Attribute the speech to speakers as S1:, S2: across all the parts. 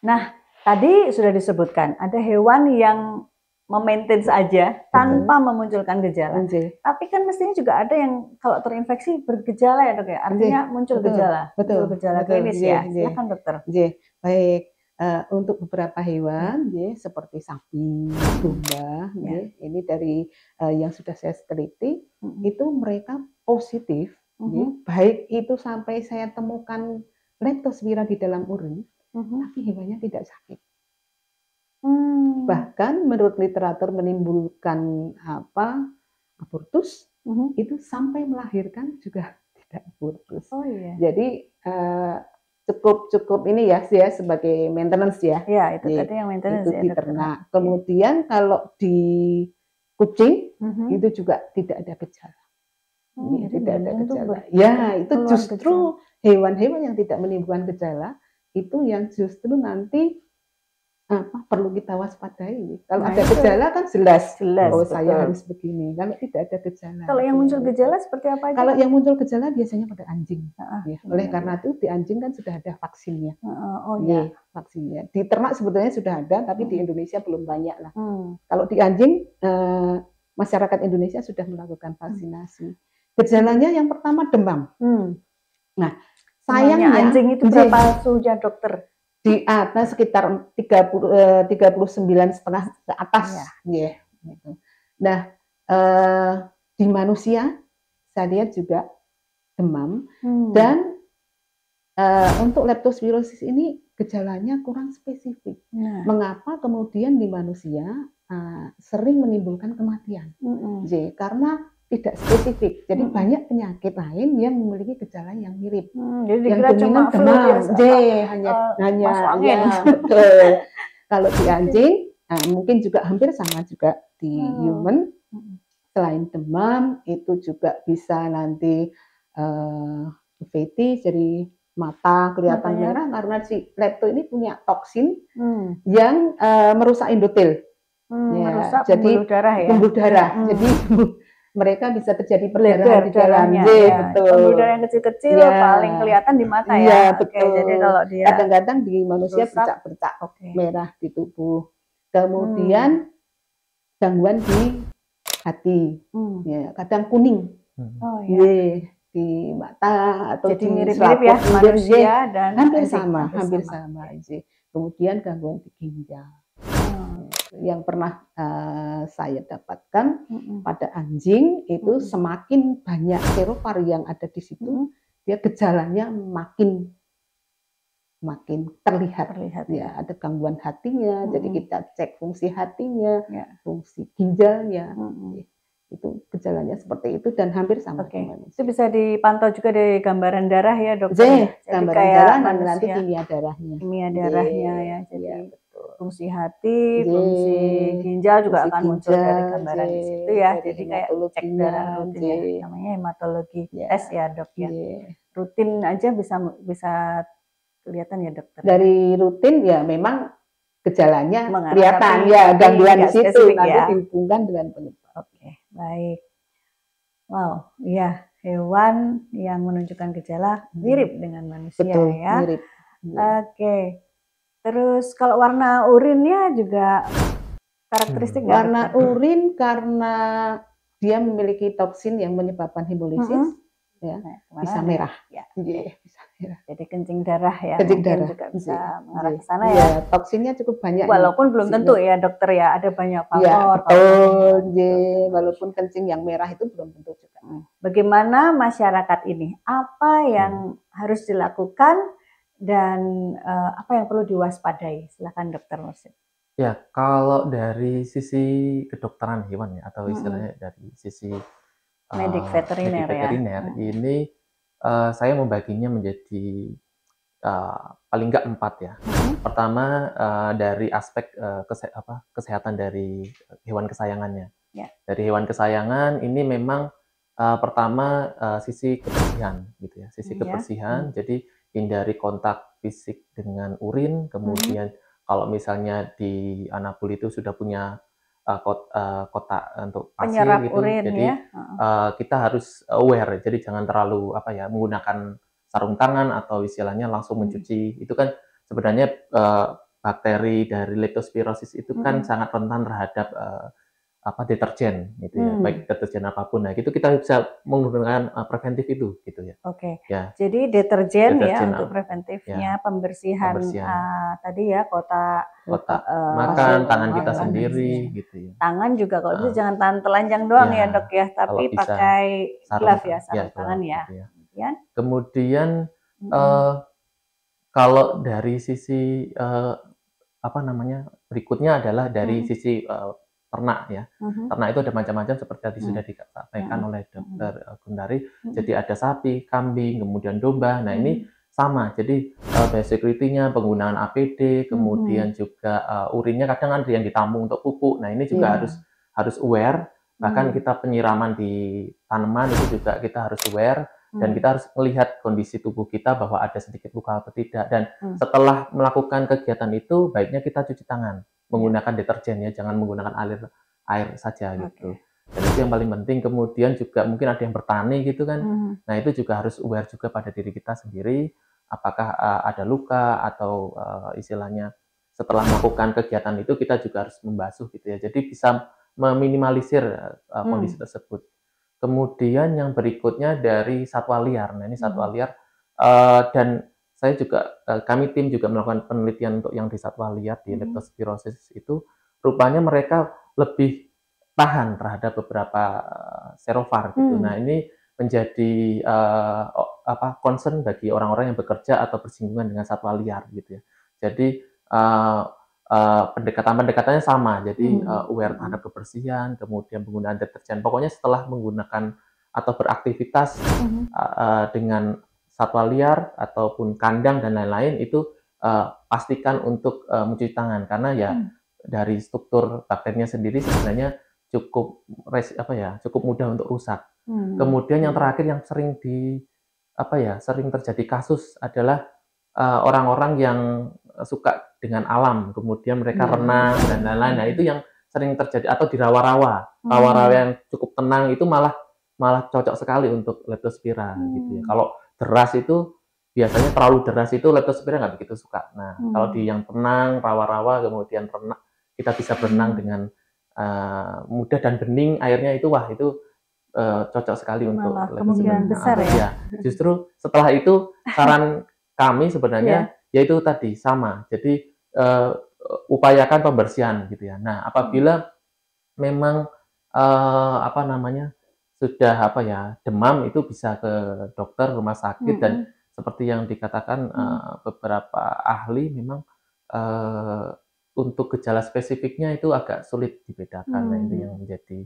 S1: Nah, tadi sudah disebutkan ada hewan yang memaintain saja tanpa memunculkan gejala. Tapi kan mestinya juga ada yang kalau terinfeksi bergejala ya dok ya, artinya muncul gejala, muncul gejala klinis ya. Silakan dokter.
S2: Baik, untuk beberapa hewan, seperti sapi, domba, ini dari yang sudah saya teliti, itu mereka positif, baik itu sampai saya temukan leptospira di dalam urin, tapi hewannya tidak sakit. Bahkan menurut literatur menimbulkan abortus, itu sampai melahirkan juga tidak abortus. Jadi cukup ini ya sebagai maintenance ya.
S1: Ya, itu tadi yang maintenance
S2: itu di ternak. Kemudian kalau di kucing itu juga tidak ada gejala. Tidak ada gejala. Ya, itu justru hewan-hewan yang tidak menimbulkan gejala itu yang justru nanti perlu kita waspadai. Kalau ada gejala kan jelas oh saya harus begini. Kalau tidak ada gejala.
S1: Kalau yang muncul gejala seperti apa aja?
S2: Kalau yang muncul gejala biasanya pada anjing. Oleh karena itu di anjing kan sudah ada vaksinnya. Vaksinnya. Di ternak sebetulnya sudah ada, tapi di Indonesia belum banyak lah. Kalau di anjing masyarakat Indonesia sudah melakukan vaksinasi. Gejalanya yang pertama demam. Nah, sayangnya
S1: anjing itu berapa suhunya dokter?
S2: Di atas sekitar 39,5 ke atas, gitu. Nah, di manusia saya lihat juga demam dan untuk leptospirosis ini gejalanya kurang spesifik. Mengapa kemudian di manusia sering menimbulkan kematian? Karena tidak spesifik. Jadi banyak penyakit lain yang memiliki gejala yang mirip.
S1: Jadi
S2: yang
S1: dominan
S2: demam, hanya betul. Kalau di anjing, mungkin juga hampir sama juga di human. Selain demam, itu juga bisa nanti uveitis, jadi mata kelihatan merah karena si lepto ini punya toksin yang merusak endotel.
S1: Merusak pembuluh darah ya.
S2: Pembuluh darah. Jadi mereka bisa terjadi perdarahan di dalamnya. Betul.
S1: Pembuluh darah yang kecil-kecil paling kelihatan di mata ya.
S2: Betul.
S1: Jadi kalau dia
S2: kadang-kadang di manusia bercak-bercak merah di tubuh. Kemudian gangguan di hati, kadang kuning. Di mata atau
S1: jadi
S2: di
S1: mirip-mirip ya manusia dan
S2: hampir sama. Kemudian gangguan di ginjal. Yang pernah saya dapatkan pada anjing itu semakin banyak serovar yang ada di situ, dia gejalanya makin terlihat. Ya, ada gangguan hatinya, jadi kita cek fungsi hatinya, fungsi ginjalnya. Itu gejalanya seperti itu dan hampir sama dengan manusia.
S1: Itu bisa dipantau juga dari gambaran darah ya dokter.
S2: Jadi gambaran darah nanti kimia darahnya.
S1: Kimia darahnya ya. Jadi fungsi hati, fungsi ginjal juga akan muncul dari gambaran di situ ya. Jadi kayak cek darah rutin ya. Namanya hematologi tes ya dok ya. Rutin aja bisa kelihatan ya dokter.
S2: Dari rutin ya memang gejalanya kelihatan ya, gangguan di situ nanti dihubungkan dengan penyebab.
S1: Oke, baik. Wow, iya, hewan yang menunjukkan gejala mirip dengan manusia.
S2: Betul,
S1: ya.
S2: Mirip.
S1: Oke. Terus kalau warna urinnya juga karakteristik nggak?
S2: Warna urin karena dia memiliki toksin yang menyebabkan hemolisis, bisa merah. Bisa merah.
S1: Jadi kencing darah ya.
S2: Kencing darah
S1: juga bisa mengarah ke sana ya.
S2: Toksinnya cukup banyak.
S1: Walaupun belum tentu ya dokter ya, ada banyak faktor.
S2: Walaupun kencing yang merah itu belum tentu juga.
S1: Bagaimana masyarakat ini? Apa yang harus dilakukan? Dan apa yang perlu diwaspadai? Silakan dokter Mursid.
S3: Ya, kalau dari sisi kedokteran hewan ya, atau istilahnya dari sisi
S1: medik veteriner
S3: ini saya membaginya menjadi paling nggak 4 ya. Pertama dari aspek kesehatan dari hewan kesayangannya. Dari hewan kesayangan ini memang pertama sisi kebersihan gitu ya, sisi kebersihan. Jadi hindari kontak fisik dengan urin, kemudian kalau misalnya di anabul itu sudah punya kotak untuk pasir gitu,
S1: urin,
S3: jadi kita harus aware, jadi jangan terlalu menggunakan sarung tangan atau istilahnya langsung mencuci. Itu kan sebenarnya bakteri dari leptospirosis itu kan sangat rentan terhadap deterjen gitu ya, baik deterjen apapun. Nah, itu kita bisa menggunakan preventif itu gitu ya.
S1: Oke.
S3: Ya.
S1: Jadi deterjen ya untuk preventifnya,
S3: ya,
S1: pembersihan tadi ya kotak
S3: makan, tangan kita sendiri gitu ya.
S1: Tangan juga kalau bisa jangan tangan telanjang doang ya Dok ya, tapi pakai glove ya, sarung tangan ya.
S3: Gitu ya. Kemudian kalau dari sisi berikutnya adalah dari sisi ternak ya. Ternak itu ada macam-macam seperti tadi sudah disampaikan oleh Dokter Gundari. Jadi ada sapi, kambing, kemudian domba. Nah, ini sama. Jadi biosecurity-nya, penggunaan APD, kemudian juga urinnya kadang ada yang ditampung untuk pupuk. Nah, ini juga harus aware. Bahkan kita penyiraman di tanaman itu juga kita harus aware. Dan kita harus melihat kondisi tubuh kita bahwa ada sedikit luka atau tidak. Dan setelah melakukan kegiatan itu, baiknya kita cuci tangan menggunakan deterjen ya, jangan menggunakan air saja gitu. Dan itu yang paling penting. Kemudian juga mungkin ada yang bertani gitu kan. Nah, itu juga harus aware juga pada diri kita sendiri, apakah ada luka atau istilahnya setelah melakukan kegiatan itu kita juga harus membasuh gitu ya. Jadi bisa meminimalisir kondisi tersebut. Kemudian yang berikutnya dari satwa liar. Nah, ini satwa liar dan saya juga, kami tim juga melakukan penelitian untuk yang di satwa liar di leptospirosis itu, rupanya mereka lebih tahan terhadap beberapa serovar gitu. Nah, ini menjadi concern bagi orang-orang yang bekerja atau bersinggungan dengan satwa liar gitu ya. Jadi pendekatan-pendekatannya sama. Jadi aware terhadap kebersihan, kemudian penggunaan deterjen. Pokoknya setelah menggunakan atau beraktivitas dengan satwa liar ataupun kandang dan lain-lain itu pastikan untuk mencuci tangan karena ya dari struktur bakterinya sendiri sebenarnya cukup mudah untuk rusak. Kemudian yang terakhir yang sering terjadi kasus adalah orang-orang yang suka dengan alam, kemudian mereka renang dan lain-lain. Nah, itu yang sering terjadi atau di rawa-rawa. Rawa-rawa yang cukup tenang itu malah cocok sekali untuk leptospira gitu ya. Kalau deras itu biasanya terlalu deras itu leptospira nggak begitu suka. Nah, kalau di yang tenang, rawa-rawa, kemudian kita bisa berenang dengan mudah dan bening airnya itu cocok sekali untuk
S1: kemungkinan besar ya.
S3: Justru setelah itu saran kami sebenarnya yaitu tadi sama. Jadi upayakan pembersihan gitu ya. Nah, apabila memang sudah demam itu bisa ke dokter rumah sakit dan seperti yang dikatakan beberapa ahli memang untuk gejala spesifiknya itu agak sulit dibedakan. Nah, itu yang menjadi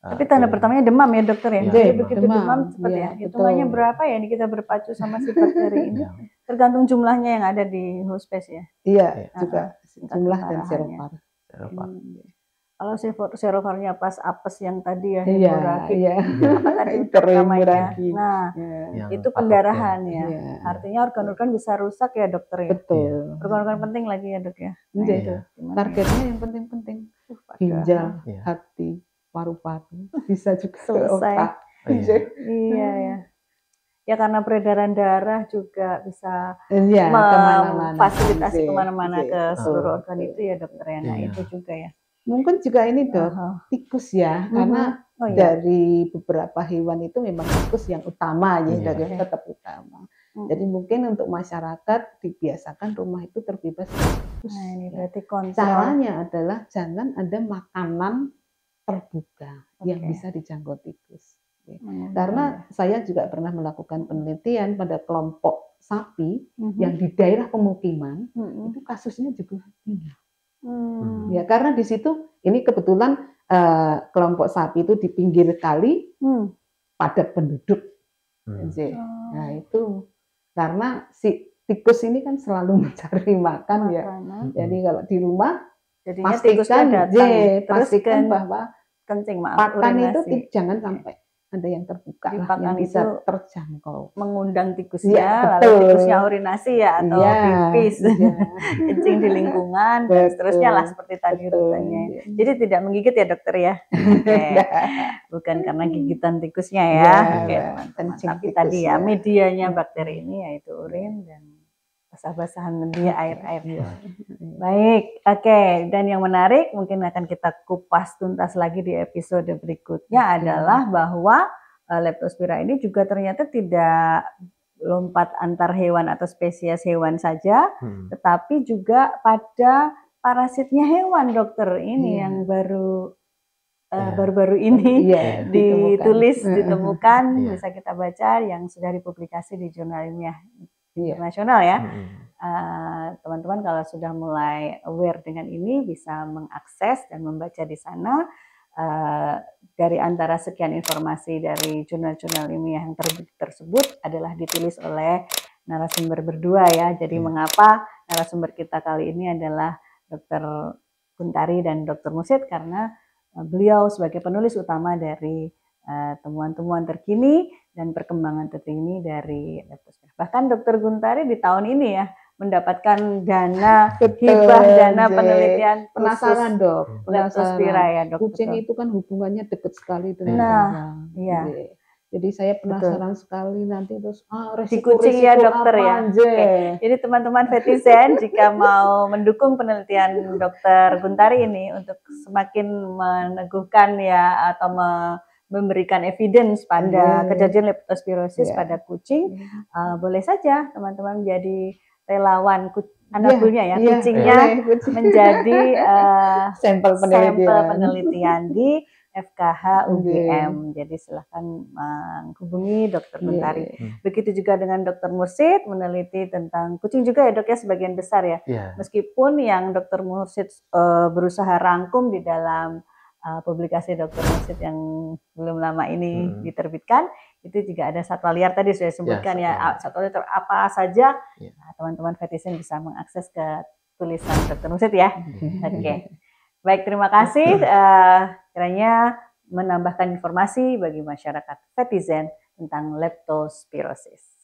S1: tapi tanda pertamanya demam ya dokter ya?
S2: Jadi
S1: begitu demam seperti ya, hitungannya berapa ya ini kita berpacu sama si bakteri ini? Tergantung jumlahnya yang ada di hospes ya?
S2: Iya, juga jumlah dan serovar.
S1: Kalau serovarnya pas apes yang tadi ya,
S2: apa tadi namanya?
S1: Nah, itu pendarahan ya. Itunya organ-organ bisa rusak ya dokter ya?
S2: Betul.
S1: Organ-organ penting lagi ya dok ya?
S2: Targetnya yang penting-penting, ginjal, hati, paru-paru, bisa juga
S1: selesai.
S2: otak.
S1: Iya ya. Ya karena peredaran darah juga bisa memfasilitasi kemana-mana ke seluruh organ itu ya dokter ya. Nah itu juga ya.
S2: Mungkin juga ini dok, tikus ya, karena dari beberapa hewan itu memang tikus yang utama ya, tetap utama. Jadi mungkin untuk masyarakat dibiasakan rumah itu terbebas dari tikus.
S1: Nah ini berarti kontrol.
S2: Caranya adalah jangan ada makanan terbuka yang bisa dijangkau tikus. Karena saya juga pernah melakukan penelitian pada kelompok sapi yang di daerah pemukiman itu kasusnya juga tinggi. Ya karena di situ ini kebetulan kelompok sapi itu di pinggir kali padat penduduk. Nah itu karena si tikus ini kan selalu mencari makan ya. Jadi kalau di rumah pastikan bahwa pakan itu jangan sampai ada yang terbuka lah, yang bisa terjangkau.
S1: Mengundang tikusnya, lalu tikusnya urinasi ya atau pipis, kencing di lingkungan, dan seterusnya lah seperti tadi rutenya. Jadi tidak menggigit ya dokter ya? Bukan karena gigitan tikusnya ya, tapi tadi ya medianya bakteri ini yaitu urin dan basah-basahan dia air-air. Baik, oke. Dan yang menarik mungkin akan kita kupas tuntas lagi di episode berikutnya adalah bahwa Leptospira ini juga ternyata tidak lompat antar hewan atau spesies hewan saja, tetapi juga pada parasitnya hewan, dokter. Ini yang baru-baru ini ditemukan, bisa kita baca yang sudah dipublikasi di jurnal ilmiah internasional ya. Teman-teman kalau sudah mulai aware dengan ini bisa mengakses dan membaca di sana. Dari antara sekian informasi dari jurnal-jurnal ilmiah yang tersebut adalah ditulis oleh narasumber berdua ya. Jadi mengapa narasumber kita kali ini adalah Dr. Guntari dan Dr. Mursyid, karena beliau sebagai penulis utama dari temuan-temuan terkini dan perkembangan terkini dari Leptospira. Bahkan Dr. Guntari di tahun ini ya mendapatkan dana hibah dana penelitian
S2: penasaran dok,
S1: Leptospira ya dok.
S2: Kucing itu kan hubungannya dekat sekali dengan orang.
S1: Iya.
S2: Jadi saya penasaran sekali nanti terus
S1: di kucing ya dokter ya. Jadi teman-teman Vetizen jika mau mendukung penelitian Dr. Guntari ini untuk semakin meneguhkan ya atau memberikan evidence pada kejadian leptospirosis pada kucing, boleh saja teman-teman menjadi relawan anaknya ya, kucingnya menjadi sampel penelitian di FKH UGM. Jadi silahkan menghubungi Dr. Guntari. Begitu juga dengan Dr. Mursyid, meneliti tentang kucing juga ya dok ya, sebagian besar ya. Meskipun yang Dr. Mursyid berusaha rangkum di dalam publikasi Dr. Mursyid yang belum lama ini diterbitkan, itu juga ada satwa liar tadi sudah disebutkan satwa liar apa saja. Nah, teman-teman Vetizen bisa mengakses ke tulisan Dr. Mursyid ya. Oke. Baik, terima kasih. Kiranya menambahkan informasi bagi masyarakat Vetizen tentang leptospirosis.